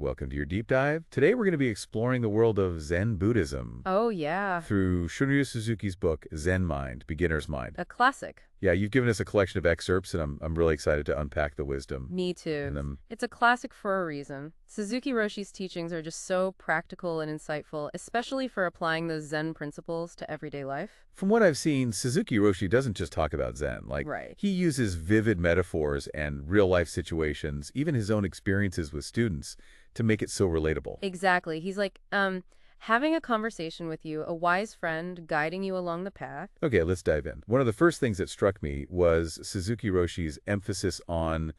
Welcome to your deep dive. Today we're going to be exploring the world of Zen Buddhism Oh, yeah. through Shunryu Suzuki's book, Zen Mind, Beginner's Mind. A classic. Yeah, you've given us a collection of excerpts, and I'm really excited to unpack the wisdom Me in too. them. It's a classic for a reason. Suzuki Roshi's teachings are just so practical and insightful, especially for applying those Zen principles to everyday life. From what I've seen, Suzuki Roshi doesn't just talk about Zen. Right. He uses vivid metaphors and real-life situations, even his own experiences with students, to make it so relatable. Exactly. He's like, having a conversation with you, a wise friend guiding you along the path. Okay, let's dive in. One of the first things that struck me was Suzuki Roshi's emphasis on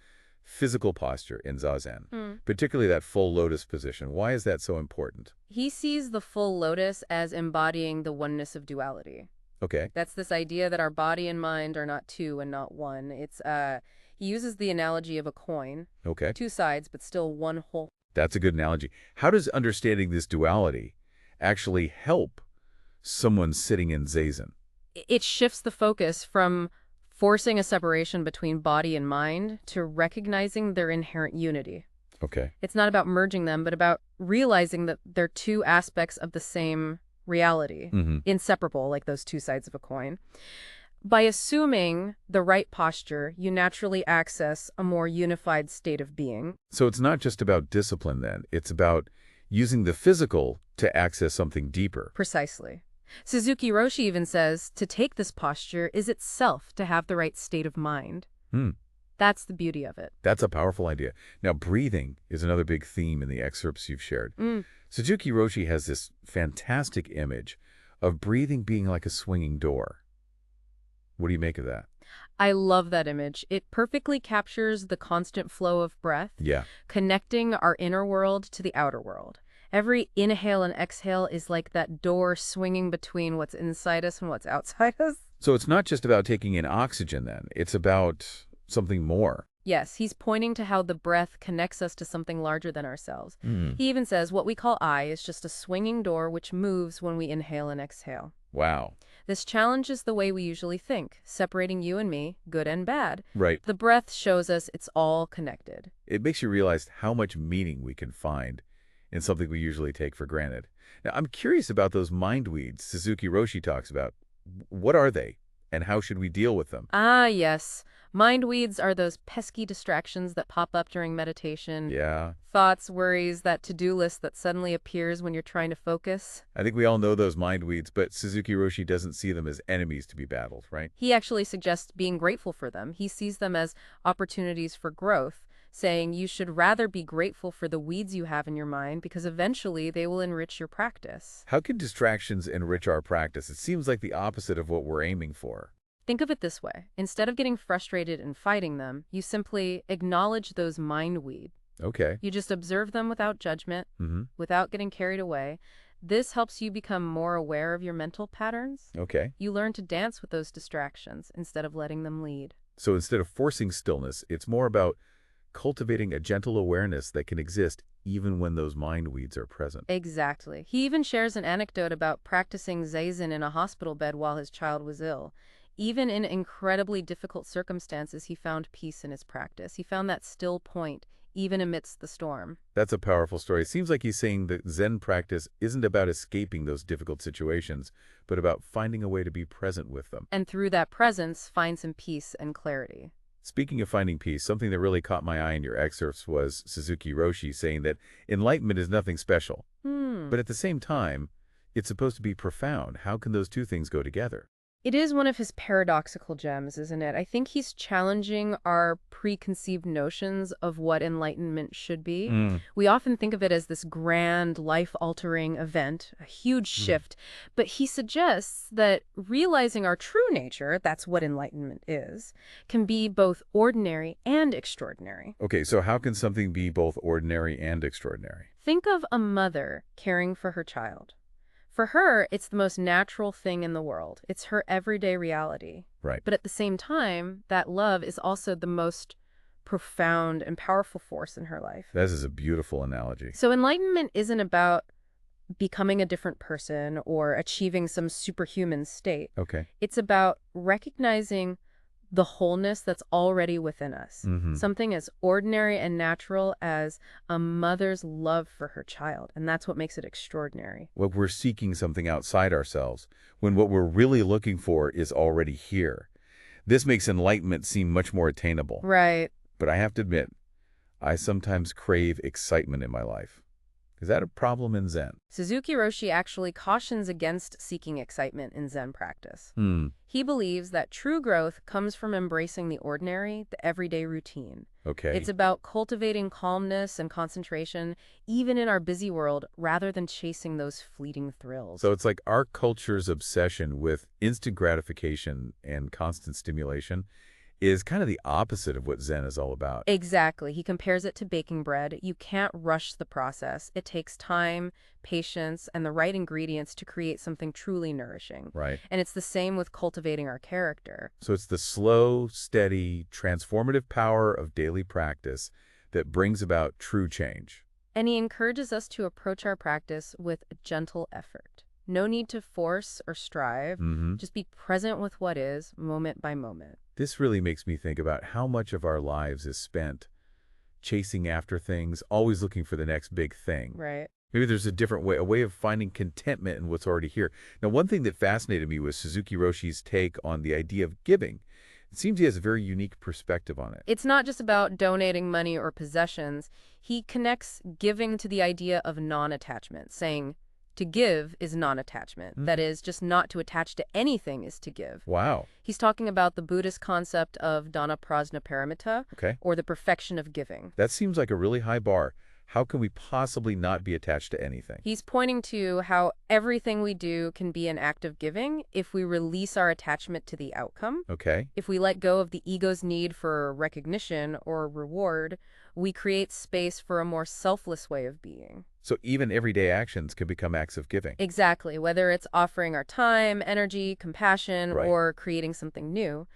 physical posture in Zazen, particularly that full lotus position. Why is that so important? He sees the full lotus as embodying the oneness of duality. Okay. That's this idea that our body and mind are not two and not one. He uses the analogy of a coin, Okay. two sides, but still one whole. That's a good analogy. How does understanding this duality actually help someone sitting in Zazen? It shifts the focus from forcing a separation between body and mind to recognizing their inherent unity. Okay. It's not about merging them, but about realizing that they're two aspects of the same reality, inseparable, like those two sides of a coin. By assuming the right posture, you naturally access a more unified state of being. So it's not just about discipline then. It's about using the physical to access something deeper. Precisely. Suzuki Roshi even says to take this posture is itself to have the right state of mind. That's the beauty of it. That's a powerful idea. Now, breathing is another big theme in the excerpts you've shared. Suzuki Roshi has this fantastic image of breathing being like a swinging door. What do you make of that? I love that image. It perfectly captures the constant flow of breath, Yeah. connecting our inner world to the outer world. Every inhale and exhale is like that door swinging between what's inside us and what's outside us. So it's not just about taking in oxygen then. It's about something more. Yes, he's pointing to how the breath connects us to something larger than ourselves. He even says what we call I is just a swinging door which moves when we inhale and exhale. Wow. This challenges the way we usually think, separating you and me, good and bad. Right. The breath shows us it's all connected. It makes you realize how much meaning we can find in something we usually take for granted. Now, I'm curious about those mind weeds Suzuki Roshi talks about. What are they, and how should we deal with them? Ah, yes. Mind weeds are those pesky distractions that pop up during meditation. Yeah. Thoughts, worries, that to-do list that suddenly appears when you're trying to focus. I think we all know those mind weeds, but Suzuki Roshi doesn't see them as enemies to be battled, right? He actually suggests being grateful for them. He sees them as opportunities for growth, saying you should rather be grateful for the weeds you have in your mind because eventually they will enrich your practice. How can distractions enrich our practice? It seems like the opposite of what we're aiming for. Think of it this way. Instead of getting frustrated and fighting them, you simply acknowledge those mind weeds. Okay. You just observe them without judgment, without getting carried away. This helps you become more aware of your mental patterns. Okay. You learn to dance with those distractions instead of letting them lead. So instead of forcing stillness, it's more about cultivating a gentle awareness that can exist even when those mind weeds are present. Exactly. He even shares an anecdote about practicing Zazen in a hospital bed while his child was ill. Even in incredibly difficult circumstances, he found peace in his practice. He found that still point, even amidst the storm. That's a powerful story. It seems like he's saying that Zen practice isn't about escaping those difficult situations, but about finding a way to be present with them. And through that presence, find some peace and clarity. Speaking of finding peace, something that really caught my eye in your excerpts was Suzuki Roshi saying that enlightenment is nothing special. But at the same time, it's supposed to be profound. How can those two things go together? It is one of his paradoxical gems, isn't it? I think he's challenging our preconceived notions of what enlightenment should be. We often think of it as this grand, life-altering event, a huge shift. But he suggests that realizing our true nature, that's what enlightenment is, can be both ordinary and extraordinary. Okay, so how can something be both ordinary and extraordinary? Think of a mother caring for her child. For her, it's the most natural thing in the world. It's her everyday reality. Right. But at the same time, that love is also the most profound and powerful force in her life. This is a beautiful analogy. So enlightenment isn't about becoming a different person or achieving some superhuman state. Okay. It's about recognizing the wholeness that's already within us. Mm-hmm. Something as ordinary and natural as a mother's love for her child, and that's what makes it extraordinary. What we're seeking something outside ourselves, when what we're really looking for is already here. This makes enlightenment seem much more attainable. Right. But I have to admit, I sometimes crave excitement in my life. Is that a problem in Zen? Suzuki Roshi actually cautions against seeking excitement in Zen practice. Hmm. He believes that true growth comes from embracing the ordinary, the everyday routine. Okay. It's about cultivating calmness and concentration, even in our busy world, rather than chasing those fleeting thrills. So it's like our culture's obsession with instant gratification and constant stimulation is kind of the opposite of what Zen is all about. Exactly. He compares it to baking bread. You can't rush the process. It takes time, patience, and the right ingredients to create something truly nourishing. Right. And it's the same with cultivating our character. So it's the slow, steady, transformative power of daily practice that brings about true change. And he encourages us to approach our practice with gentle effort. No need to force or strive. Mm-hmm. Just be present with what is, moment by moment. This really makes me think about how much of our lives is spent chasing after things, always looking for the next big thing. Right. Maybe there's a different way, a way of finding contentment in what's already here. Now, one thing that fascinated me was Suzuki Roshi's take on the idea of giving. It seems he has a very unique perspective on it. It's not just about donating money or possessions. He connects giving to the idea of non-attachment, saying, to give is non-attachment. That is, just not to attach to anything is to give. Wow. He's talking about the Buddhist concept of dana prajna paramita, Okay. or the perfection of giving. That seems like a really high bar. How can we possibly not be attached to anything? He's pointing to how everything we do can be an act of giving if we release our attachment to the outcome. Okay. If we let go of the ego's need for recognition or reward, we create space for a more selfless way of being. So even everyday actions can become acts of giving. Exactly. Whether it's offering our time, energy, compassion, Right. or creating something new,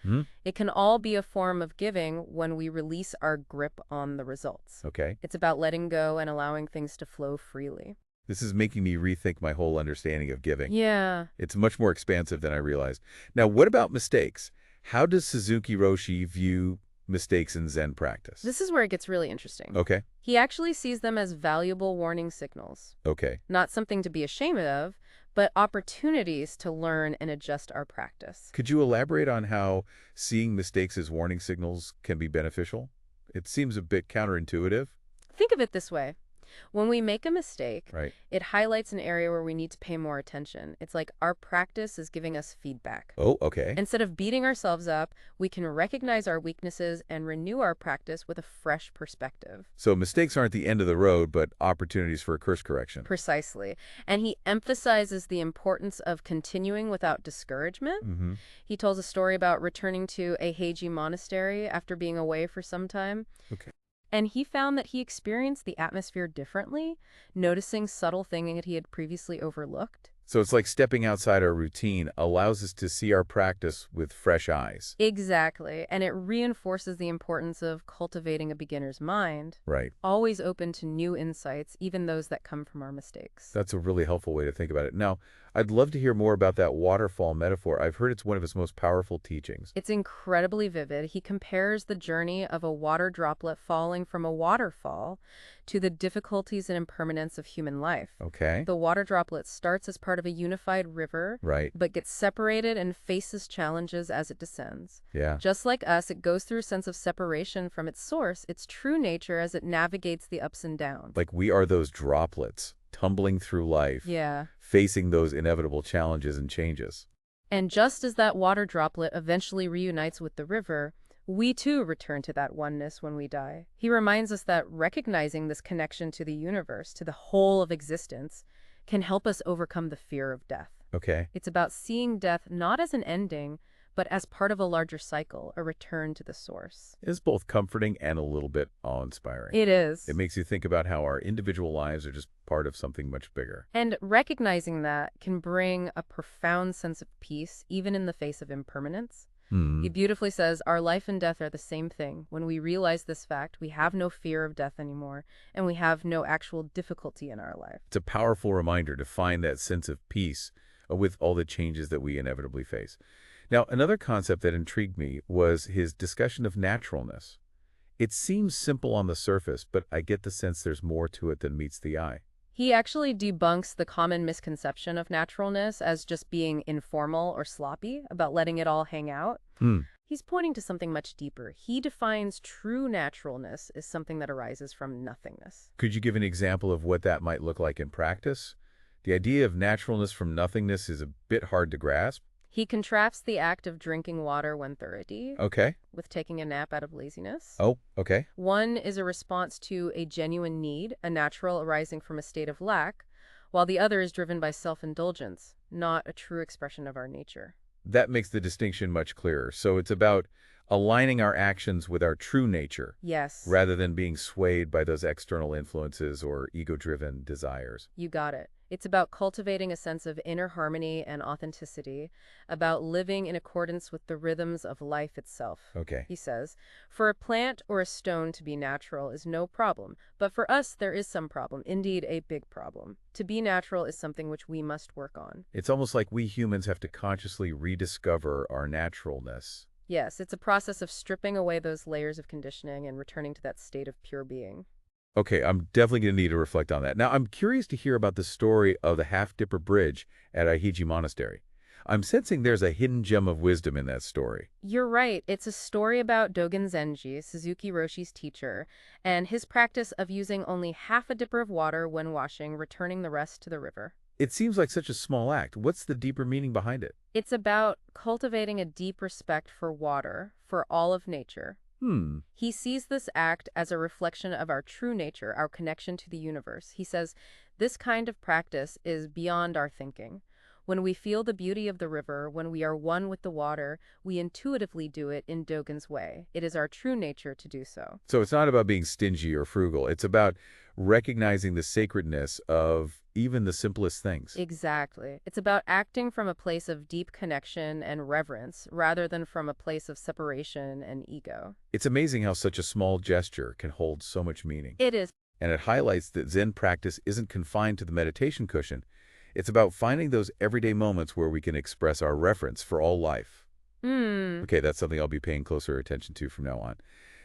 it can all be a form of giving when we release our grip on the results. Okay. It's about letting go and allowing things to flow freely. This is making me rethink my whole understanding of giving. Yeah. It's much more expansive than I realized. Now, what about mistakes? How does Suzuki Roshi view mistakes in Zen practice? This is where it gets really interesting. Okay. He actually sees them as valuable warning signals. Okay. Not something to be ashamed of, but opportunities to learn and adjust our practice. Could you elaborate on how seeing mistakes as warning signals can be beneficial? It seems a bit counterintuitive. Think of it this way. When we make a mistake, Right. it highlights an area where we need to pay more attention. It's like our practice is giving us feedback. Oh, okay. Instead of beating ourselves up, we can recognize our weaknesses and renew our practice with a fresh perspective. So mistakes aren't the end of the road, but opportunities for a course correction. Precisely. And he emphasizes the importance of continuing without discouragement. Mm-hmm. He tells a story about returning to a Heiji monastery after being away for some time. Okay. And he found that he experienced the atmosphere differently, noticing subtle things that he had previously overlooked. So it's like stepping outside our routine allows us to see our practice with fresh eyes. Exactly. And it reinforces the importance of cultivating a beginner's mind, Right. always open to new insights, even those that come from our mistakes. That's a really helpful way to think about it. Now, I'd love to hear more about that waterfall metaphor. I've heard it's one of his most powerful teachings. It's incredibly vivid. He compares the journey of a water droplet falling from a waterfall to the difficulties and impermanence of human life. Okay. The water droplet starts as part of a unified river, Right. but gets separated and faces challenges as it descends. Yeah. Just like us, it goes through a sense of separation from its source, its true nature, as it navigates the ups and downs. Like we are those droplets tumbling through life, Yeah. facing those inevitable challenges and changes. And just as that water droplet eventually reunites with the river, we too return to that oneness when we die. He reminds us that recognizing this connection to the universe, to the whole of existence, can help us overcome the fear of death. Okay. It's about seeing death not as an ending, but as part of a larger cycle, a return to the source. It's both comforting and a little bit awe-inspiring. It is. It makes you think about how our individual lives are just part of something much bigger. And recognizing that can bring a profound sense of peace, even in the face of impermanence. He beautifully says, our life and death are the same thing. When we realize this fact, we have no fear of death anymore, and we have no actual difficulty in our life. It's a powerful reminder to find that sense of peace with all the changes that we inevitably face. Now, another concept that intrigued me was his discussion of naturalness. It seems simple on the surface, but I get the sense there's more to it than meets the eye. He actually debunks the common misconception of naturalness as just being informal or sloppy, about letting it all hang out. Hmm. He's pointing to something much deeper. He defines true naturalness as something that arises from nothingness. Could you give an example of what that might look like in practice? The idea of naturalness from nothingness is a bit hard to grasp. He contrasts the act of drinking water when thirsty Okay. with taking a nap out of laziness. Oh, okay. One is a response to a genuine need, a natural arising from a state of lack, while the other is driven by self-indulgence, not a true expression of our nature. That makes the distinction much clearer. So it's about aligning our actions with our true nature, Yes, rather than being swayed by those external influences or ego-driven desires. you got it. It's about cultivating a sense of inner harmony and authenticity, about living in accordance with the rhythms of life itself. Okay. He says, for a plant or a stone to be natural is no problem, but for us there is some problem, indeed a big problem. To be natural is something which we must work on. It's almost like we humans have to consciously rediscover our naturalness. Yes, it's a process of stripping away those layers of conditioning and returning to that state of pure being. Okay, I'm definitely going to need to reflect on that. Now, I'm curious to hear about the story of the Half-Dipper Bridge at Aihiji Monastery. I'm sensing there's a hidden gem of wisdom in that story. You're right. It's a story about Dogen Zenji, Suzuki Roshi's teacher, and his practice of using only half a dipper of water when washing, returning the rest to the river. It seems like such a small act. What's the deeper meaning behind it? It's about cultivating a deep respect for water, for all of nature. He sees this act as a reflection of our true nature, our connection to the universe. He says, this kind of practice is beyond our thinking. When we feel the beauty of the river, when we are one with the water, we intuitively do it in Dogen's way. It is our true nature to do so. So it's not about being stingy or frugal. It's about recognizing the sacredness of even the simplest things. Exactly. It's about acting from a place of deep connection and reverence, rather than from a place of separation and ego. It's amazing how such a small gesture can hold so much meaning. It is. And it highlights that Zen practice isn't confined to the meditation cushion. It's about finding those everyday moments where we can express our reverence for all life. Okay, that's something I'll be paying closer attention to from now on.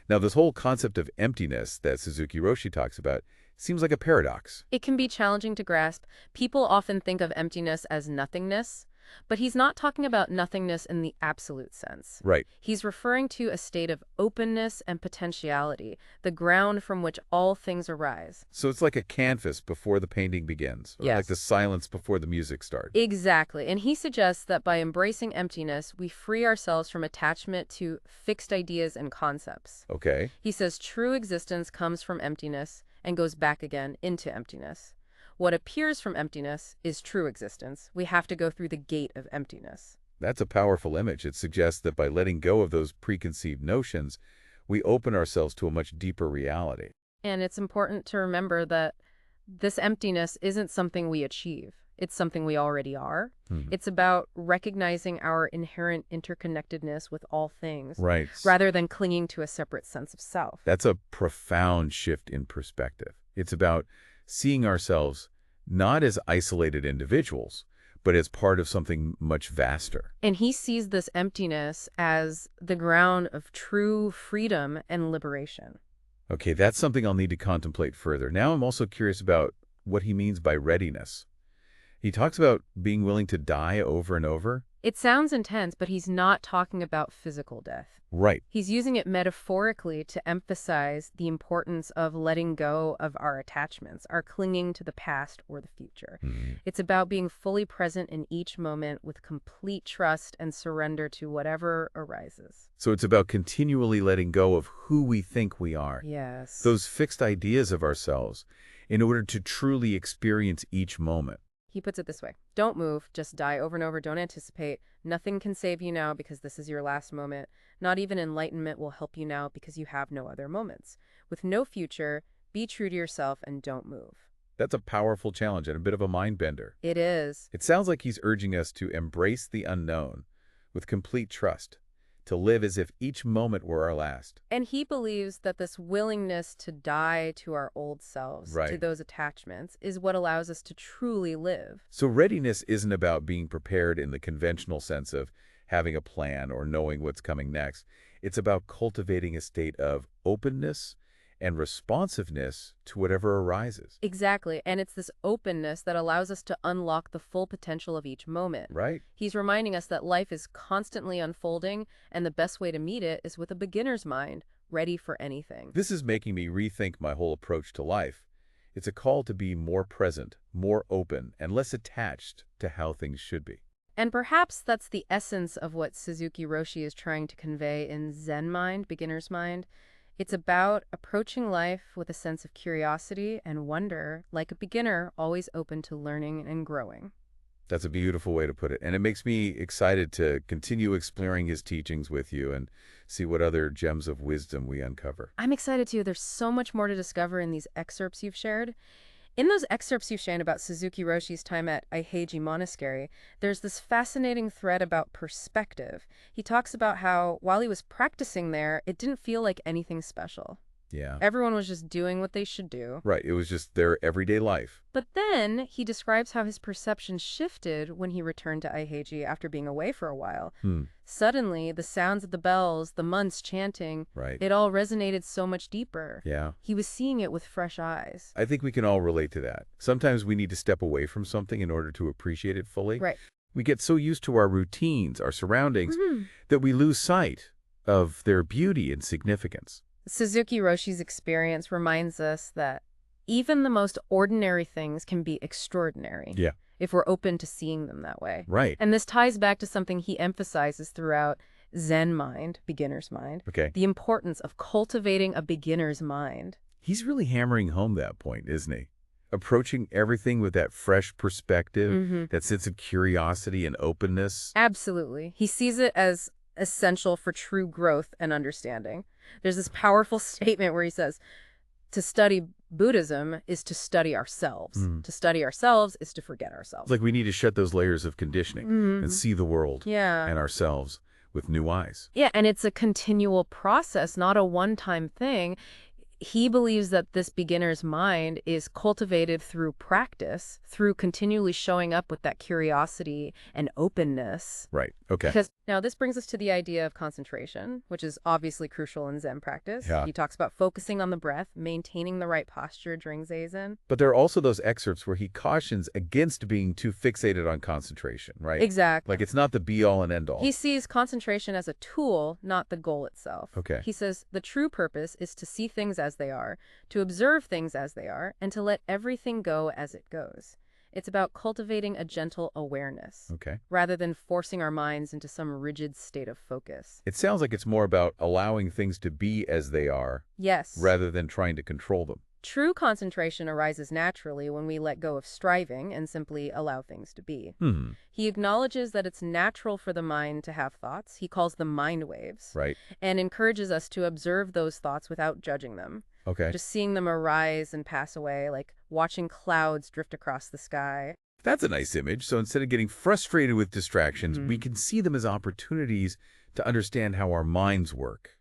Now, this whole concept of emptiness that Suzuki Roshi talks about seems like a paradox. It can be challenging to grasp. People often think of emptiness as nothingness, but he's not talking about nothingness in the absolute sense. Right. He's referring to a state of openness and potentiality, the ground from which all things arise. So it's like a canvas before the painting begins, or Yes. like the silence before the music starts. Exactly. And he suggests that by embracing emptiness, we free ourselves from attachment to fixed ideas and concepts. Okay. He says true existence comes from emptiness and goes back again into emptiness. What appears from emptiness is true existence. We have to go through the gate of emptiness. That's a powerful image. It suggests that by letting go of those preconceived notions, we open ourselves to a much deeper reality. And it's important to remember that this emptiness isn't something we achieve. It's something we already are. It's about recognizing our inherent interconnectedness with all things, Right. rather than clinging to a separate sense of self. That's a profound shift in perspective. It's about seeing ourselves not as isolated individuals, but as part of something much vaster. And he sees this emptiness as the ground of true freedom and liberation. Okay, that's something I'll need to contemplate further. Now I'm also curious about what he means by readiness. He talks about being willing to die over and over. It sounds intense, but he's not talking about physical death. Right. He's using it metaphorically to emphasize the importance of letting go of our attachments, our clinging to the past or the future. It's about being fully present in each moment with complete trust and surrender to whatever arises. So it's about continually letting go of who we think we are. Yes. Those fixed ideas of ourselves in order to truly experience each moment. He puts it this way. Don't move. Just die over and over. Don't anticipate. Nothing can save you now because this is your last moment. Not even enlightenment will help you now because you have no other moments. With no future, be true to yourself and don't move. That's a powerful challenge and a bit of a mind bender. It is. It sounds like he's urging us to embrace the unknown with complete trust, to live as if each moment were our last. And he believes that this willingness to die to our old selves, to Right. those attachments, is what allows us to truly live. So readiness isn't about being prepared in the conventional sense of having a plan or knowing what's coming next. It's about cultivating a state of openness and responsiveness to whatever arises. Exactly, and it's this openness that allows us to unlock the full potential of each moment. Right? He's reminding us that life is constantly unfolding, and the best way to meet it is with a beginner's mind, ready for anything. This is making me rethink my whole approach to life. It's a call to be more present, more open, and less attached to how things should be. And perhaps that's the essence of what Suzuki Roshi is trying to convey in Zen Mind, beginner's mind. It's about approaching life with a sense of curiosity and wonder, like a beginner, always open to learning and growing. That's a beautiful way to put it. And it makes me excited to continue exploring his teachings with you and see what other gems of wisdom we uncover. I'm excited too. There's so much more to discover in these excerpts you've shared. In those excerpts you've shared about Suzuki Roshi's time at Aiheiji Monastery, there's this fascinating thread about perspective. He talks about how, while he was practicing there, it didn't feel like anything special. Yeah. Everyone was just doing what they should do. Right. It was just their everyday life. But then he describes how his perception shifted when he returned to Aiheiji after being away for a while. Suddenly, the sounds of the bells, the monks chanting, Right. it all resonated so much deeper. Yeah. He was seeing it with fresh eyes. I think we can all relate to that. Sometimes we need to step away from something in order to appreciate it fully. Right. We get so used to our routines, our surroundings, that we lose sight of their beauty and significance. Suzuki Roshi's experience reminds us that even the most ordinary things can be extraordinary. Yeah. If we're open to seeing them that way. Right. And this ties back to something he emphasizes throughout Zen Mind, beginner's mind, Okay. the importance of cultivating a beginner's mind. He's really hammering home that point, isn't he? Approaching everything with that fresh perspective, that sense of curiosity and openness. Absolutely. He sees it as essential for true growth and understanding. There's this powerful statement where he says, to study Buddhism is to study ourselves. To study ourselves is to forget ourselves. It's like we need to shed those layers of conditioning and see the world and ourselves with new eyes. Yeah, and it's a continual process, not a one-time thing. He believes that this beginner's mind is cultivated through practice, through continually showing up with that curiosity and openness. Right. Okay. Because now this brings us to the idea of concentration, which is obviously crucial in Zen practice. Yeah. He talks about focusing on the breath, maintaining the right posture during Zazen. But there are also those excerpts where he cautions against being too fixated on concentration, right? Exactly. Like it's not the be-all and end-all. He sees concentration as a tool, not the goal itself. Okay. He says the true purpose is to see things as they are, to observe things as they are, and to let everything go as it goes. It's about cultivating a gentle awareness, rather than forcing our minds into some rigid state of focus. It sounds like it's more about allowing things to be as they are, Yes. rather than trying to control them. True concentration arises naturally when we let go of striving and simply allow things to be. He acknowledges that it's natural for the mind to have thoughts. He calls them mind waves. Right. And encourages us to observe those thoughts without judging them. Okay. Just seeing them arise and pass away, like watching clouds drift across the sky. That's a nice image. So instead of getting frustrated with distractions, we can see them as opportunities to understand how our minds work.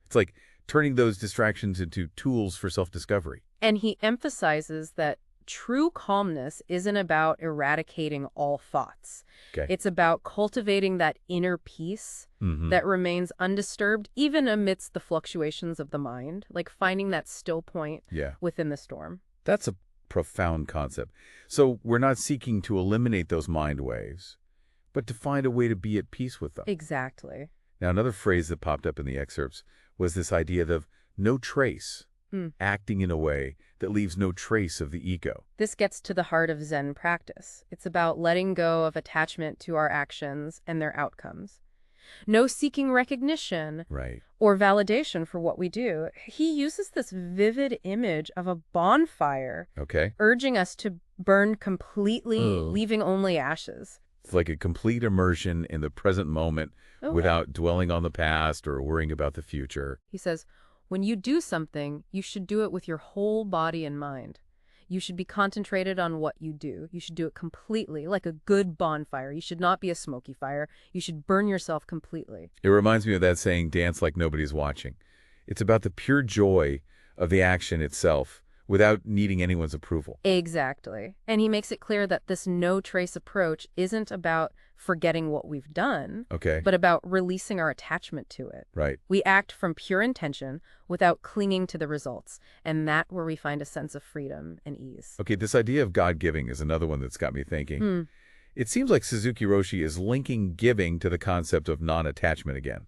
It's like turning those distractions into tools for self-discovery. And he emphasizes that true calmness isn't about eradicating all thoughts. It's about cultivating that inner peace that remains undisturbed even amidst the fluctuations of the mind, like finding that still point within the storm. That's a profound concept. So we're not seeking to eliminate those mind waves, but to find a way to be at peace with them. Exactly. Now, another phrase that popped up in the excerpts was this idea of no trace, acting in a way that leaves no trace of the ego. This gets to the heart of Zen practice. It's about letting go of attachment to our actions and their outcomes. No seeking recognition or validation for what we do. He uses this vivid image of a bonfire, urging us to burn completely, leaving only ashes. It's like a complete immersion in the present moment without dwelling on the past or worrying about the future. He says, when you do something, you should do it with your whole body and mind. You should be concentrated on what you do. You should do it completely, like a good bonfire. You should not be a smoky fire. You should burn yourself completely. It reminds me of that saying, dance like nobody's watching. It's about the pure joy of the action itself without needing anyone's approval. Exactly. And he makes it clear that this no-trace approach isn't about forgetting what we've done, Okay, but about releasing our attachment to it. right. We act from pure intention without clinging to the results, and that's where we find a sense of freedom and ease. Okay, this idea of God-giving is another one that's got me thinking. It seems like Suzuki Roshi is linking giving to the concept of non-attachment again.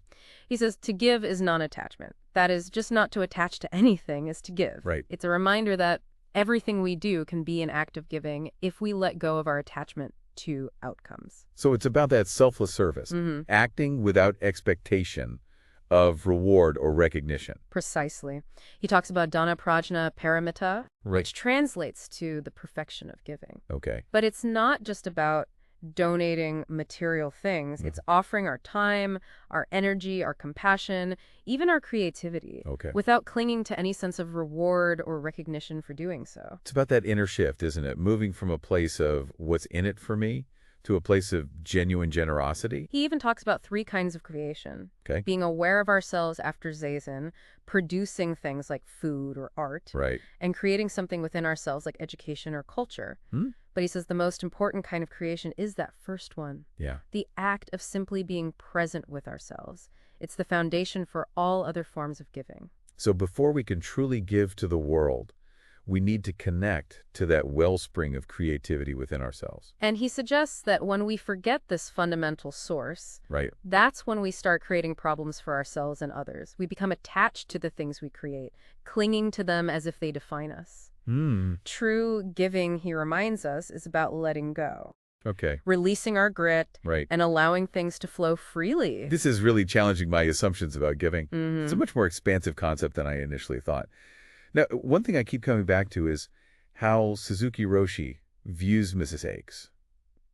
He says to give is non-attachment. That is, just not to attach to anything is to give. Right. It's a reminder that everything we do can be an act of giving if we let go of our attachment to outcomes. So it's about that selfless service, acting without expectation of reward or recognition. Precisely. He talks about dana prajna paramita, Right. which translates to the perfection of giving. Okay. But it's not just about donating material things. It's offering our time, our energy, our compassion, even our creativity, Okay. without clinging to any sense of reward or recognition for doing so. It's about that inner shift, isn't it? Moving from a place of what's in it for me to a place of genuine generosity. He even talks about 3 kinds of creation. Okay. Being aware of ourselves after Zazen, producing things like food or art, Right. and creating something within ourselves like education or culture. But he says the most important kind of creation is that first one, Yeah. the act of simply being present with ourselves. It's the foundation for all other forms of giving. So before we can truly give to the world, we need to connect to that wellspring of creativity within ourselves. And he suggests that when we forget this fundamental source, Right. that's when we start creating problems for ourselves and others. We become attached to the things we create, clinging to them as if they define us. True giving, he reminds us, is about letting go, Okay. releasing our grit, Right. and allowing things to flow freely. This is really challenging my assumptions about giving. It's a much more expansive concept than I initially thought. Now, one thing I keep coming back to is how Suzuki Roshi views mistakes.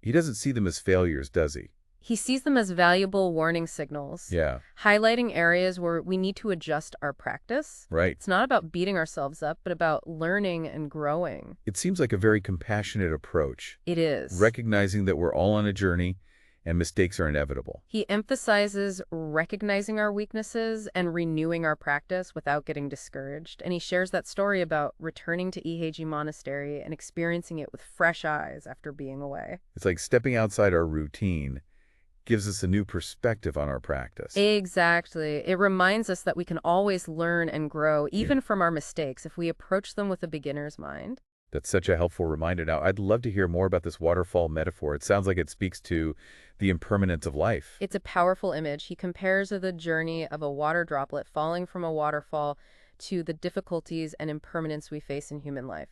He doesn't see them as failures, does he? He sees them as valuable warning signals, Yeah. highlighting areas where we need to adjust our practice. Right. It's not about beating ourselves up, but about learning and growing. It seems like a very compassionate approach, It is. recognizing that we're all on a journey and mistakes are inevitable. He emphasizes recognizing our weaknesses and renewing our practice without getting discouraged. And he shares that story about returning to Iheiji Monastery and experiencing it with fresh eyes after being away. It's like stepping outside our routine gives us a new perspective on our practice. Exactly. It reminds us that we can always learn and grow, even from our mistakes, if we approach them with a beginner's mind. That's such a helpful reminder. Now, I'd love to hear more about this waterfall metaphor. It sounds like it speaks to the impermanence of life. It's a powerful image. He compares the journey of a water droplet falling from a waterfall to the difficulties and impermanence we face in human life.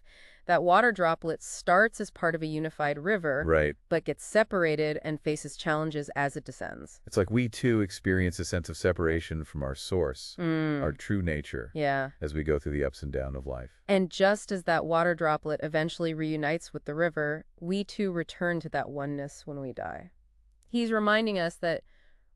That water droplet starts as part of a unified river, Right. but gets separated and faces challenges as it descends. It's like we too experience a sense of separation from our source, our true nature, Yeah. as we go through the ups and downs of life. And just as that water droplet eventually reunites with the river, we too return to that oneness when we die. He's reminding us that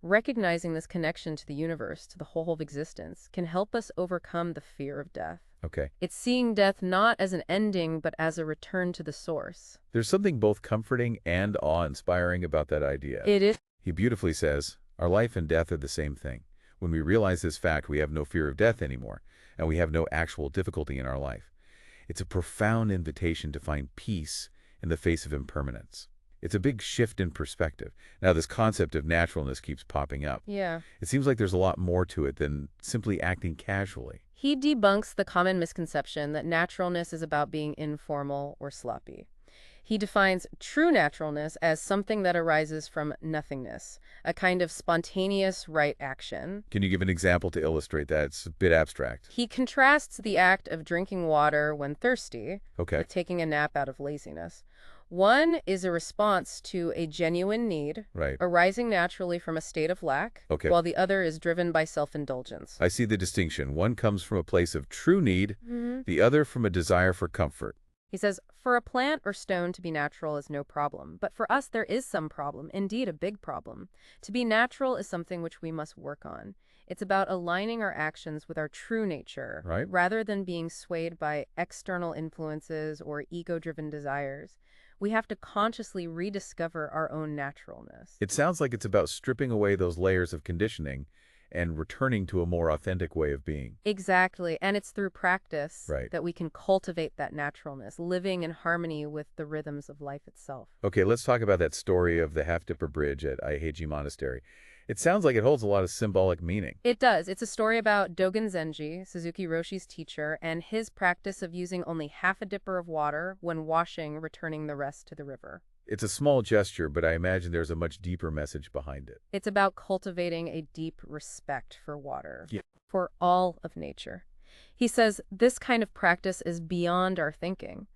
recognizing this connection to the universe, to the whole of existence, can help us overcome the fear of death. Okay. It's seeing death not as an ending, but as a return to the source. There's something both comforting and awe-inspiring about that idea. It is. He beautifully says, our life and death are the same thing. When we realize this fact, we have no fear of death anymore, and we have no actual difficulty in our life. It's a profound invitation to find peace in the face of impermanence. It's a big shift in perspective. Now, this concept of naturalness keeps popping up. Yeah. It seems like there's a lot more to it than simply acting casually. He debunks the common misconception that naturalness is about being informal or sloppy. He defines true naturalness as something that arises from nothingness, a kind of spontaneous right action. Can you give an example to illustrate that? It's a bit abstract. He contrasts the act of drinking water when thirsty Okay. with taking a nap out of laziness. One is a response to a genuine need, Right. arising naturally from a state of lack, Okay. while the other is driven by self-indulgence. I see the distinction. One comes from a place of true need, the other from a desire for comfort. He says, for a plant or stone to be natural is no problem, but for us there is some problem, indeed a big problem. To be natural is something which we must work on. It's about aligning our actions with our true nature, Right. rather than being swayed by external influences or ego-driven desires. We have to consciously rediscover our own naturalness. It sounds like it's about stripping away those layers of conditioning and returning to a more authentic way of being. Exactly. And it's through practice Right. that we can cultivate that naturalness, living in harmony with the rhythms of life itself. Okay, let's talk about that story of the Half-Dipper Bridge at Aiheiji Monastery. It sounds like it holds a lot of symbolic meaning. It does. It's a story about Dogen Zenji, Suzuki Roshi's teacher, and his practice of using only half a dipper of water when washing, returning the rest to the river. It's a small gesture, but I imagine there's a much deeper message behind it. It's about cultivating a deep respect for water, Yeah. for all of nature. He says this kind of practice is beyond our thinking.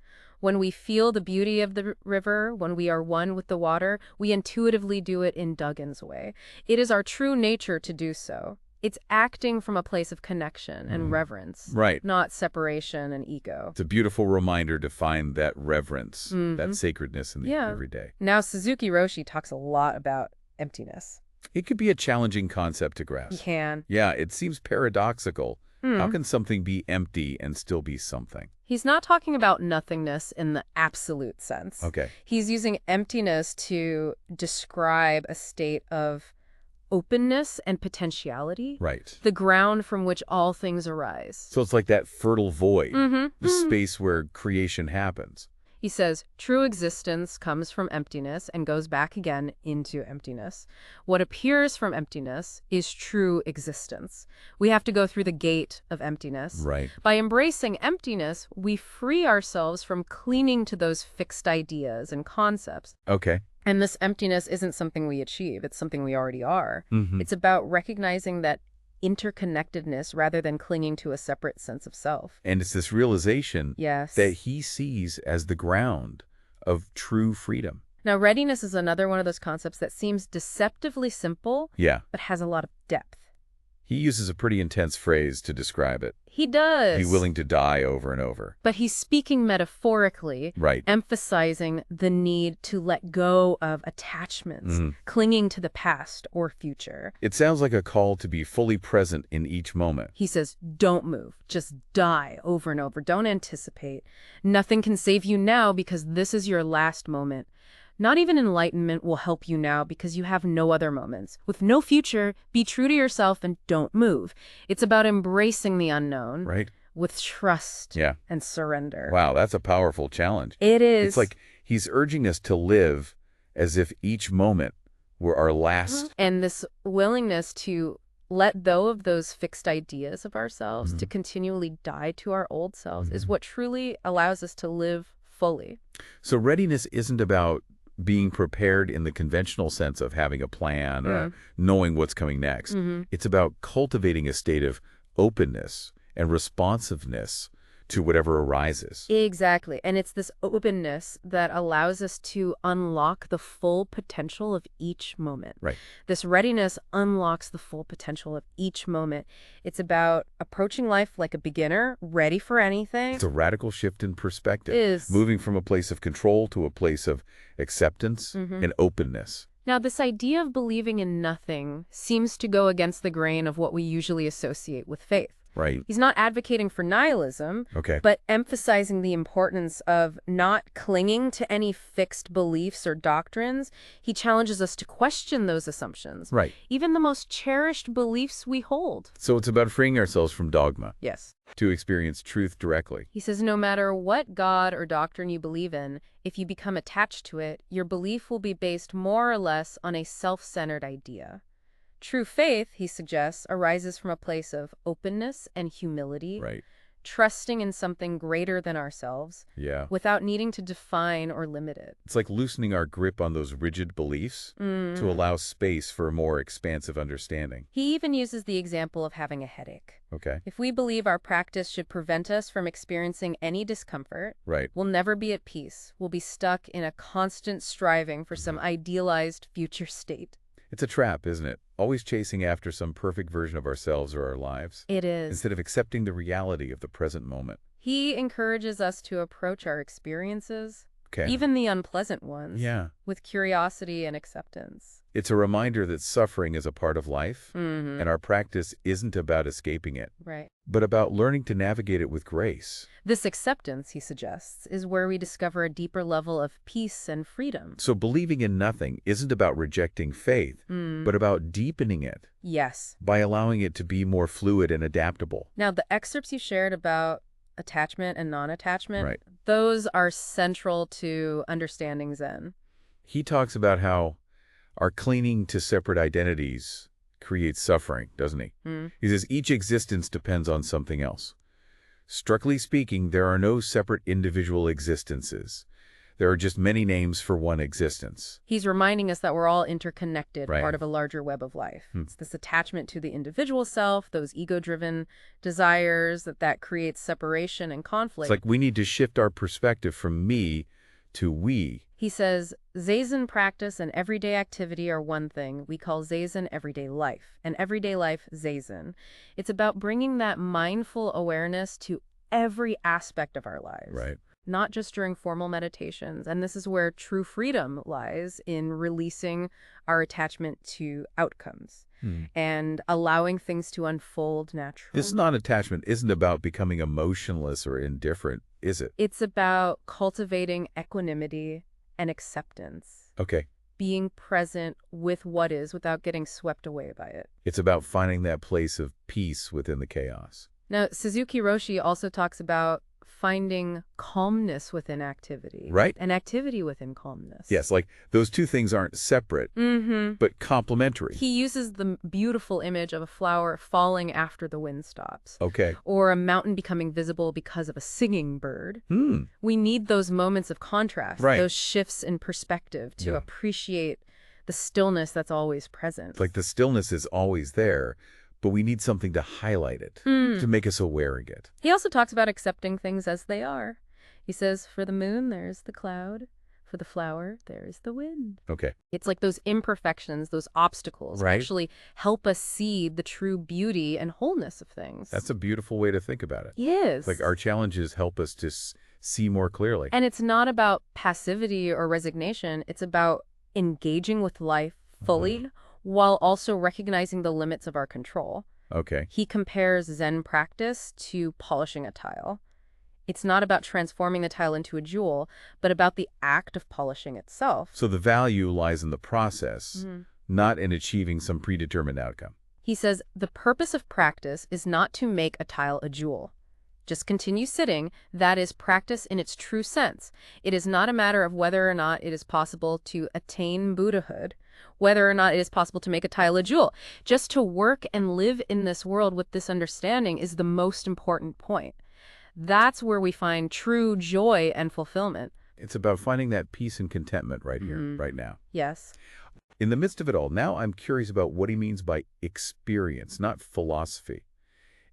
When we feel the beauty of the river, when we are one with the water, we intuitively do it in Dogen's way. It is our true nature to do so. It's acting from a place of connection and reverence, Right. not separation and ego. It's a beautiful reminder to find that reverence, that sacredness in the everyday. Now, Suzuki Roshi talks a lot about emptiness. It could be a challenging concept to grasp. He can. Yeah, it seems paradoxical. How can something be empty and still be something? He's not talking about nothingness in the absolute sense. Okay. He's using emptiness to describe a state of openness and potentiality. Right. The ground from which all things arise. So it's like that fertile void, the space where creation happens. He says, true existence comes from emptiness and goes back again into emptiness. What appears from emptiness is true existence. We have to go through the gate of emptiness. Right. By embracing emptiness, we free ourselves from clinging to those fixed ideas and concepts. Okay. And this emptiness isn't something we achieve. It's something we already are. It's about recognizing that interconnectedness rather than clinging to a separate sense of self. And it's this realization Yes. that he sees as the ground of true freedom. Now, readiness is another one of those concepts that seems deceptively simple, Yeah. but has a lot of depth. He uses a pretty intense phrase to describe it. He does. Be willing to die over and over. But he's speaking metaphorically, Right. emphasizing the need to let go of attachments, clinging to the past or future. It sounds like a call to be fully present in each moment. He says, don't move, just die over and over. Don't anticipate. Nothing can save you now because this is your last moment. Not even enlightenment will help you now because you have no other moments. With no future, be true to yourself and don't move. It's about embracing the unknown Right. with trust Yeah. and surrender. Wow, that's a powerful challenge. It is. It's like he's urging us to live as if each moment were our last. And this willingness to let go of those fixed ideas of ourselves, to continually die to our old selves, is what truly allows us to live fully. So readiness isn't about being prepared in the conventional sense of having a plan or knowing what's coming next. It's about cultivating a state of openness and responsiveness to whatever arises. Exactly. And it's this openness that allows us to unlock the full potential of each moment. Right. This readiness unlocks the full potential of each moment. It's about approaching life like a beginner, ready for anything. It's a radical shift in perspective. It is. Moving from a place of control to a place of acceptance and openness. Now, this idea of believing in nothing seems to go against the grain of what we usually associate with faith. Right. He's not advocating for nihilism, Okay. but emphasizing the importance of not clinging to any fixed beliefs or doctrines. He challenges us to question those assumptions, Right. even the most cherished beliefs we hold. So it's about freeing ourselves from dogma Yes. to experience truth directly. He says no matter what God or doctrine you believe in, if you become attached to it, your belief will be based more or less on a self-centered idea. True faith, he suggests, arises from a place of openness and humility, Right. trusting in something greater than ourselves, Yeah. without needing to define or limit it. It's like loosening our grip on those rigid beliefs to allow space for a more expansive understanding. He even uses the example of having a headache. Okay. If we believe our practice should prevent us from experiencing any discomfort, Right. we'll never be at peace. We'll be stuck in a constant striving for some idealized future state. It's a trap, isn't it? Always chasing after some perfect version of ourselves or our lives, It is. instead of accepting the reality of the present moment. He encourages us to approach our experiences Okay. even the unpleasant ones, Yeah. with curiosity and acceptance. It's a reminder that suffering is a part of life, Mm-hmm. and our practice isn't about escaping it, Right. but about learning to navigate it with grace. This acceptance, he suggests, is where we discover a deeper level of peace and freedom. So believing in nothing isn't about rejecting faith, but about deepening it Yes. by allowing it to be more fluid and adaptable. Now, the excerpts you shared about attachment and non-attachment, Right. those are central to understanding Zen. He talks about how our clinging to separate identities creates suffering, doesn't he? He says each existence depends on something else. Strictly speaking, there are no separate individual existences. There are just many names for one existence. He's reminding us that we're all interconnected, Right. part of a larger web of life. It's this attachment to the individual self, those ego-driven desires that creates separation and conflict. It's like we need to shift our perspective from me to we. He says, Zazen practice and everyday activity are one thing. We call Zazen everyday life, and everyday life Zazen. It's about bringing that mindful awareness to every aspect of our lives. Right. Not just during formal meditations. And this is where true freedom lies, in releasing our attachment to outcomes and allowing things to unfold naturally. This non-attachment isn't about becoming emotionless or indifferent, is it? It's about cultivating equanimity and acceptance. Okay. Being present with what is without getting swept away by it. It's about finding that place of peace within the chaos. Now, Suzuki Roshi also talks about finding calmness within activity. Right. And activity within calmness. Yes, like those two things aren't separate, but complementary. He uses the beautiful image of a flower falling after the wind stops. Okay. Or a mountain becoming visible because of a singing bird. Hmm. We need those moments of contrast, Right. those shifts in perspective to appreciate the stillness that's always present. It's like the stillness is always there, but we need something to highlight it, to make us aware of it. He also talks about accepting things as they are. He says, for the moon, there's the cloud. For the flower, there's the wind. Okay. It's like those imperfections, those obstacles, Right. actually help us see the true beauty and wholeness of things. That's a beautiful way to think about it. Yes. Like our challenges help us to see more clearly. And it's not about passivity or resignation. It's about engaging with life fully while also recognizing the limits of our control. Okay. He compares Zen practice to polishing a tile. It's not about transforming the tile into a jewel, but about the act of polishing itself. So the value lies in the process, not in achieving some predetermined outcome. He says the purpose of practice is not to make a tile a jewel. Just continue sitting. That is practice in its true sense. It is not a matter of whether or not it is possible to attain Buddhahood, whether or not it is possible to make a tile a jewel. Just to work and live in this world with this understanding is the most important point. That's where we find true joy and fulfillment. It's about finding that peace and contentment right here, right now. Yes. In the midst of it all, now I'm curious about what he means by experience, not philosophy.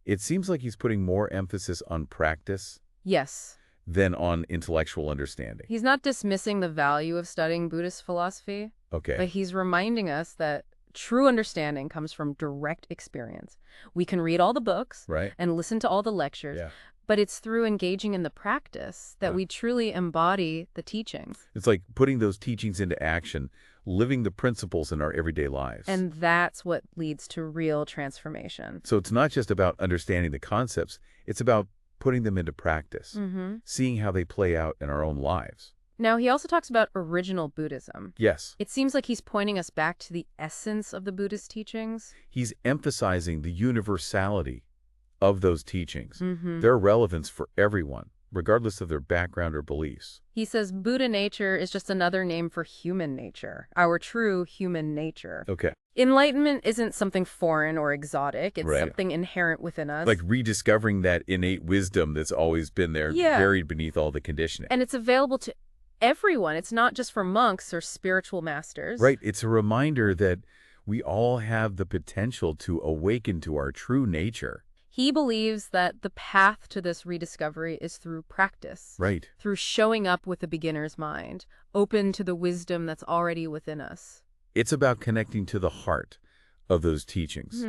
It seems like he's putting more emphasis on practice Yes. than on intellectual understanding. He's not dismissing the value of studying Buddhist philosophy, Okay. but he's reminding us that true understanding comes from direct experience. We can read all the books Right. and listen to all the lectures, Yeah. but it's through engaging in the practice that we truly embody the teachings. It's like putting those teachings into action, living the principles in our everyday lives. And that's what leads to real transformation. So it's not just about understanding the concepts, it's about putting them into practice, seeing how they play out in our own lives. Now, he also talks about original Buddhism. Yes. It seems like he's pointing us back to the essence of the Buddhist teachings. He's emphasizing the universality of those teachings, their relevance for everyone, regardless of their background or beliefs. He says Buddha nature is just another name for human nature, our true human nature. Okay. Enlightenment isn't something foreign or exotic. It's Right. something inherent within us. Like rediscovering that innate wisdom that's always been there, Yeah. buried beneath all the conditioning. And it's available to everyone. It's not just for monks or spiritual masters. Right. It's a reminder that we all have the potential to awaken to our true nature. He believes that the path to this rediscovery is through practice. Right. Through showing up with a beginner's mind, open to the wisdom that's already within us. It's about connecting to the heart of those teachings,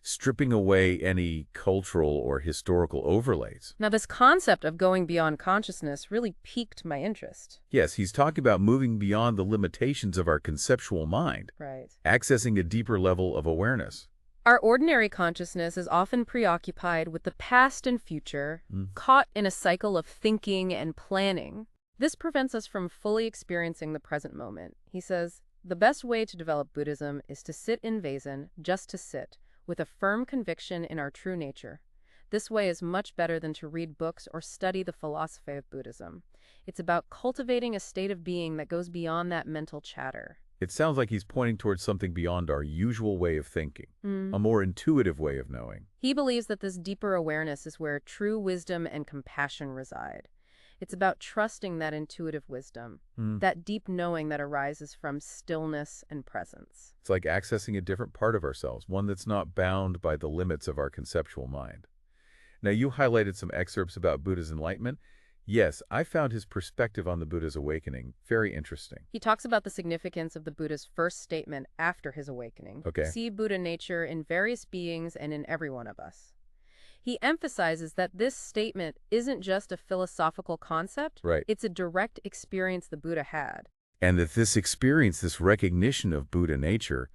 stripping away any cultural or historical overlays. Now, this concept of going beyond consciousness really piqued my interest. Yes, he's talking about moving beyond the limitations of our conceptual mind, Right. accessing a deeper level of awareness. Our ordinary consciousness is often preoccupied with the past and future, caught in a cycle of thinking and planning. This prevents us from fully experiencing the present moment. He says, the best way to develop Buddhism is to sit in Vazen, just to sit, with a firm conviction in our true nature. This way is much better than to read books or study the philosophy of Buddhism. It's about cultivating a state of being that goes beyond that mental chatter. It sounds like he's pointing towards something beyond our usual way of thinking, a more intuitive way of knowing. He believes that this deeper awareness is where true wisdom and compassion reside. It's about trusting that intuitive wisdom, that deep knowing that arises from stillness and presence. It's like accessing a different part of ourselves, one that's not bound by the limits of our conceptual mind. Now, you highlighted some excerpts about Buddha's enlightenment. Yes, I found his perspective on the Buddha's awakening very interesting. He talks about the significance of the Buddha's first statement after his awakening. Okay. See Buddha nature in various beings and in every one of us. He emphasizes that this statement isn't just a philosophical concept. Right. It's a direct experience the Buddha had. And that this experience, this recognition of Buddha nature,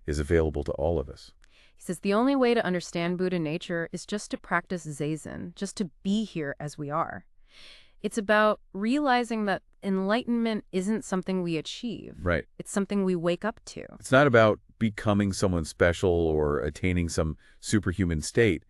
is available to all of us. He says the only way to understand Buddha nature is just to practice Zazen, just to be here as we are. It's about realizing that enlightenment isn't something we achieve. Right. It's something we wake up to. It's not about becoming someone special or attaining some superhuman state.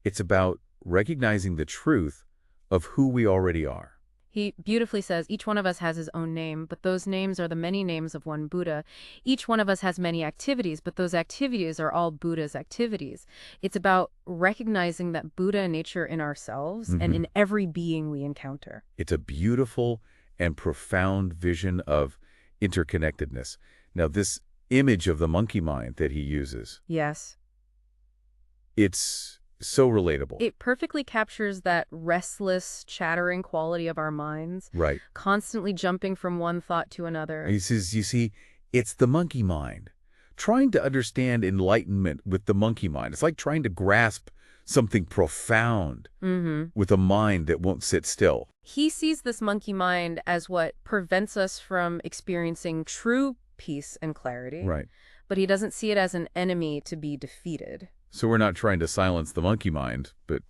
It's about recognizing the truth of who we already are. He beautifully says each one of us has his own name, but those names are the many names of one Buddha. Each one of us has many activities, but those activities are all Buddha's activities. It's about recognizing that Buddha nature in ourselves and in every being we encounter. It's a beautiful and profound vision of interconnectedness. Now, this image of the monkey mind that he uses, Yes. it's so relatable. It perfectly captures that restless, chattering quality of our minds, Right. constantly jumping from one thought to another. He says, you see, it's the monkey mind. Trying to understand enlightenment with the monkey mind. It's like trying to grasp something profound with a mind that won't sit still. He sees this monkey mind as what prevents us from experiencing true peace and clarity. Right. But he doesn't see it as an enemy to be defeated. So we're not trying to silence the monkey mind, but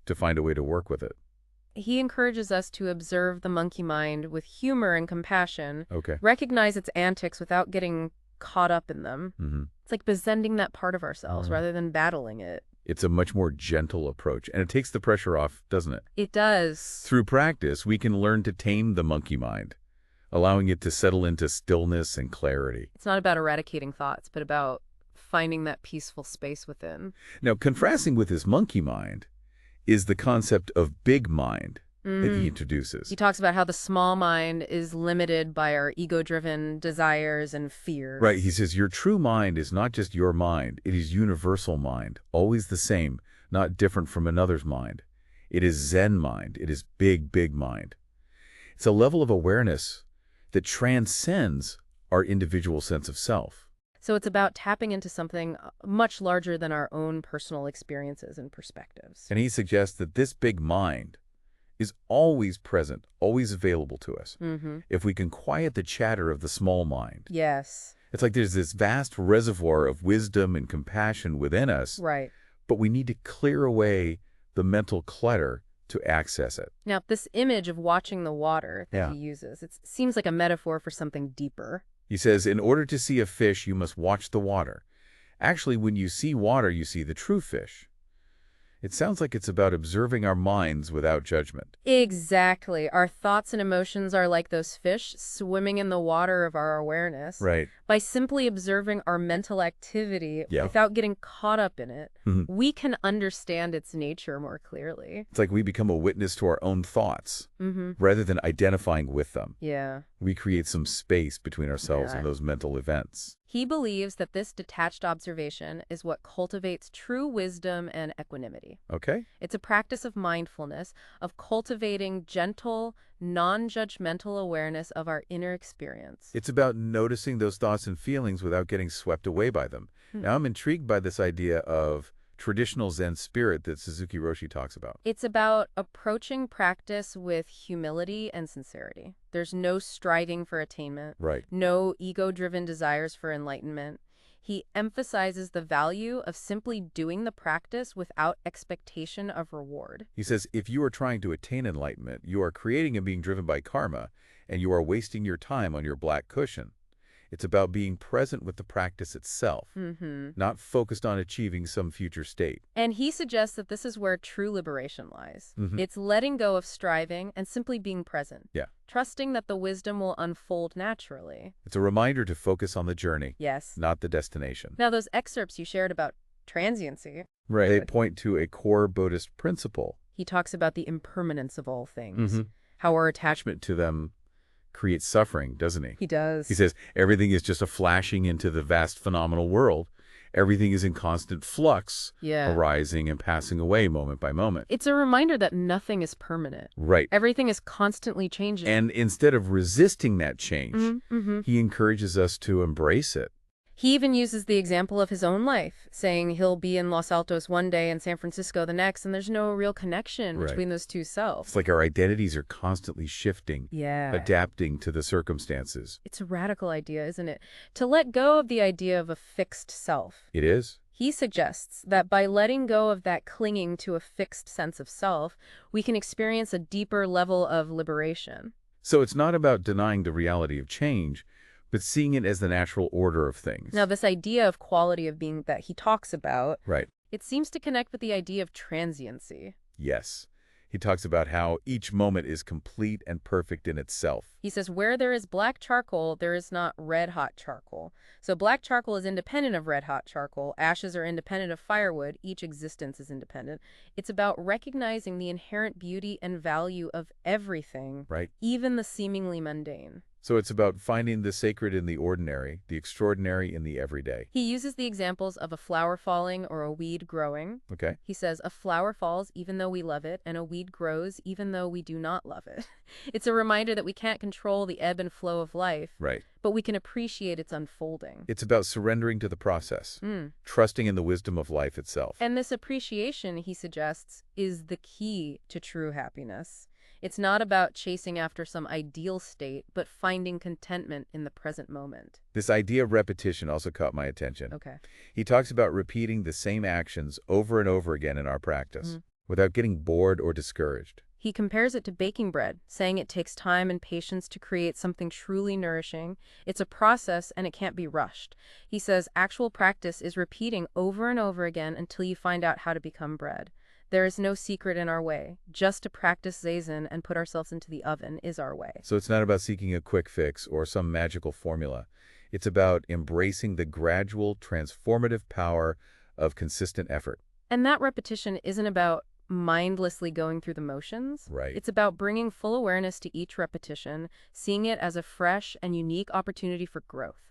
to find a way to work with it. He encourages us to observe the monkey mind with humor and compassion, Okay. recognize its antics without getting caught up in them. It's like befriending that part of ourselves rather than battling it. It's a much more gentle approach, and it takes the pressure off, doesn't it? It does. Through practice, we can learn to tame the monkey mind, allowing it to settle into stillness and clarity. It's not about eradicating thoughts, but about finding that peaceful space within. Now, contrasting with his monkey mind is the concept of big mind that he introduces. He talks about how the small mind is limited by our ego-driven desires and fears. Right, he says, your true mind is not just your mind, it is universal mind, always the same, not different from another's mind. It is Zen mind, it is big, big mind. It's a level of awareness that transcends our individual sense of self. So it's about tapping into something much larger than our own personal experiences and perspectives. And he suggests that this big mind is always present, always available to us, if we can quiet the chatter of the small mind. Yes. It's like there's this vast reservoir of wisdom and compassion within us, Right. but we need to clear away the mental clutter to access it. Now, this image of watching the water that Yeah. he uses, it seems like a metaphor for something deeper. He says, in order to see a fish, you must watch the water. Actually, when you see water, you see the true fish. It sounds like it's about observing our minds without judgment. Exactly. Our thoughts and emotions are like those fish swimming in the water of our awareness. Right. By simply observing our mental activity Yeah. without getting caught up in it, we can understand its nature more clearly. It's like we become a witness to our own thoughts rather than identifying with them. Yeah. We create some space between ourselves Yeah. and those mental events. He believes that this detached observation is what cultivates true wisdom and equanimity. Okay? It's a practice of mindfulness, of cultivating gentle, non-judgmental awareness of our inner experience. It's about noticing those thoughts and feelings without getting swept away by them. Now, I'm intrigued by this idea of traditional Zen spirit that Suzuki Roshi talks about. It's about approaching practice with humility and sincerity. There's no striving for attainment, Right. no ego-driven desires for enlightenment. He emphasizes the value of simply doing the practice without expectation of reward. He says, if you are trying to attain enlightenment, you are creating and being driven by karma, and you are wasting your time on your black cushion. It's about being present with the practice itself, not focused on achieving some future state. And he suggests that this is where true liberation lies. It's letting go of striving and simply being present. Yeah. Trusting that the wisdom will unfold naturally. It's a reminder to focus on the journey, Yes. not the destination. Now, those excerpts you shared about transiency. Right. They point to a core Buddhist principle. He talks about the impermanence of all things. How our attachment To them creates suffering, doesn't he? He does. He says everything is just a flashing into the vast phenomenal world. Everything is in constant flux, arising and passing away moment by moment. It's a reminder that nothing is permanent. Right. Everything is constantly changing. And instead of resisting that change, he encourages us to embrace it. He even uses the example of his own life, saying he'll be in Los Altos one day and San Francisco the next, and there's no real connection between those two selves. It's like our identities are constantly shifting, Yeah. adapting to the circumstances. It's a radical idea, isn't it? To let go of the idea of a fixed self. It is. He suggests that by letting go of that clinging to a fixed sense of self, we can experience a deeper level of liberation. So it's not about denying the reality of change, but seeing it as the natural order of things. Now, this idea of quality of being that he talks about, Right. it seems to connect with the idea of transiency. Yes. He talks about how each moment is complete and perfect in itself. He says, where there is black charcoal, there is not red-hot charcoal. So black charcoal is independent of red-hot charcoal. Ashes are independent of firewood. Each existence is independent. It's about recognizing the inherent beauty and value of everything, Right. even the seemingly mundane. So it's about finding the sacred in the ordinary, the extraordinary in the everyday. He uses the examples of a flower falling or a weed growing. Okay. He says, a flower falls even though we love it, and a weed grows even though we do not love it. It's a reminder that we can't control the ebb and flow of life, Right. but we can appreciate its unfolding. It's about surrendering to the process, trusting in the wisdom of life itself. And this appreciation, he suggests, is the key to true happiness. It's not about chasing after some ideal state, but finding contentment in the present moment. This idea of repetition also caught my attention. Okay. He talks about repeating the same actions over and over again in our practice, without getting bored or discouraged. He compares it to baking bread, saying it takes time and patience to create something truly nourishing. It's a process and it can't be rushed. He says actual practice is repeating over and over again until you find out how to become bread. There is no secret in our way. Just to practice Zazen and put ourselves into the oven is our way. So it's not about seeking a quick fix or some magical formula. It's about embracing the gradual, transformative power of consistent effort. And that repetition isn't about mindlessly going through the motions. Right. It's about bringing full awareness to each repetition, seeing it as a fresh and unique opportunity for growth.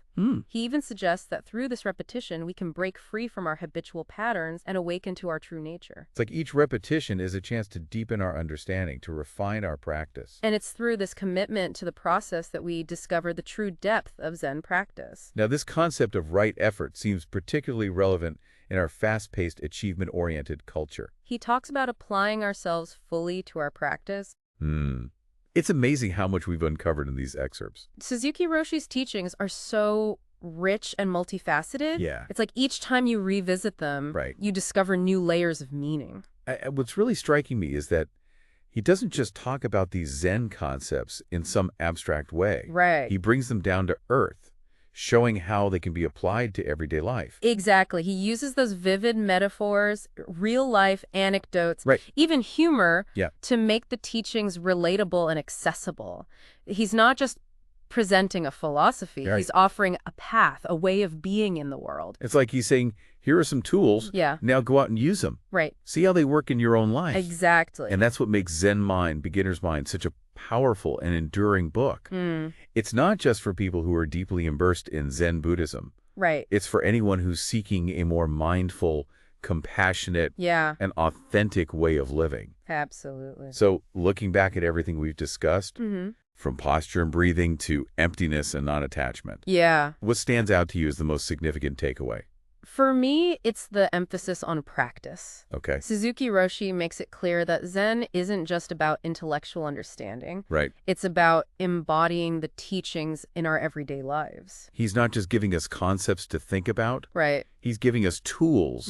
He even suggests that through this repetition, we can break free from our habitual patterns and awaken to our true nature. It's like each repetition is a chance to deepen our understanding, to refine our practice. And it's through this commitment to the process that we discover the true depth of Zen practice. Now, this concept of right effort seems particularly relevant in our fast-paced, achievement-oriented culture. He talks about applying ourselves fully to our practice. It's amazing how much we've uncovered in these excerpts. Suzuki Roshi's teachings are so rich and multifaceted. Yeah. It's like each time you revisit them, you discover new layers of meaning. What's really striking me is that he doesn't just talk about these Zen concepts in some abstract way. Right. He brings them down to earth, showing how they can be applied to everyday life. Exactly. He uses those vivid metaphors, real-life anecdotes, even humor, to make the teachings relatable and accessible. He's not just presenting a philosophy. He's offering a path, a way of being in the world. It's like he's saying, here are some tools. Now go out and use them. See how they work in your own life. Exactly. And that's what makes Zen Mind, Beginner's Mind, such a powerful and enduring book. It's not just for people who are deeply immersed in Zen Buddhism. It's for anyone who's seeking a more mindful, compassionate, and authentic way of living. Absolutely. So looking back at everything we've discussed, from posture and breathing to emptiness and non-attachment, what stands out to you as the most significant takeaway? For me, it's the emphasis on practice. Okay. Suzuki Roshi makes it clear that Zen isn't just about intellectual understanding. Right. It's about embodying the teachings in our everyday lives. He's not just giving us concepts to think about. Right. He's giving us tools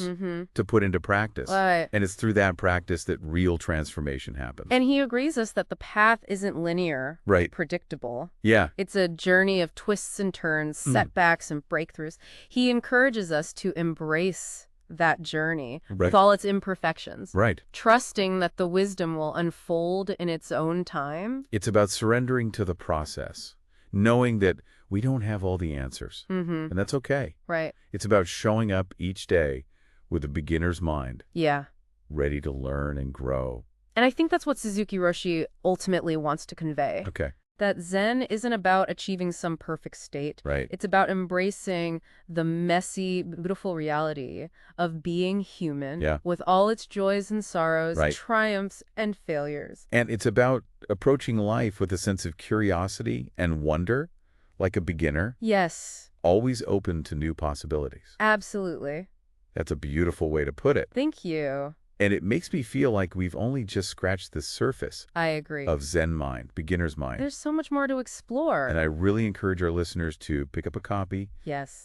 to put into practice. Right. And it's through that practice that real transformation happens. And he agrees us that the path isn't linear, Right. predictable. Yeah. It's a journey of twists and turns, setbacks and breakthroughs. He encourages us to embrace that journey with all its imperfections. Right. Trusting that the wisdom will unfold in its own time. It's about surrendering to the process, knowing that we don't have all the answers. And that's okay. Right. It's about showing up each day with a beginner's mind, Yeah. ready to learn and grow. And I think that's what Suzuki Roshi ultimately wants to convey. Okay. That Zen isn't about achieving some perfect state. Right. It's about embracing the messy, beautiful reality of being human with all its joys and sorrows, triumphs and failures. And it's about approaching life with a sense of curiosity and wonder, like a beginner. Yes. Always open to new possibilities. Absolutely. That's a beautiful way to put it. Thank you. And it makes me feel like we've only just scratched the surface I agree. of Zen Mind, beginner's mind. There's so much more to explore. And I really encourage our listeners to pick up a copy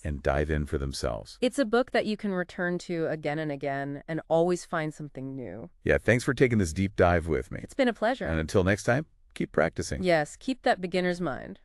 and dive in for themselves. It's a book that you can return to again and again and always find something new. Yeah, thanks for taking this deep dive with me. It's been a pleasure. And until next time, keep practicing. Yes, keep that beginner's mind.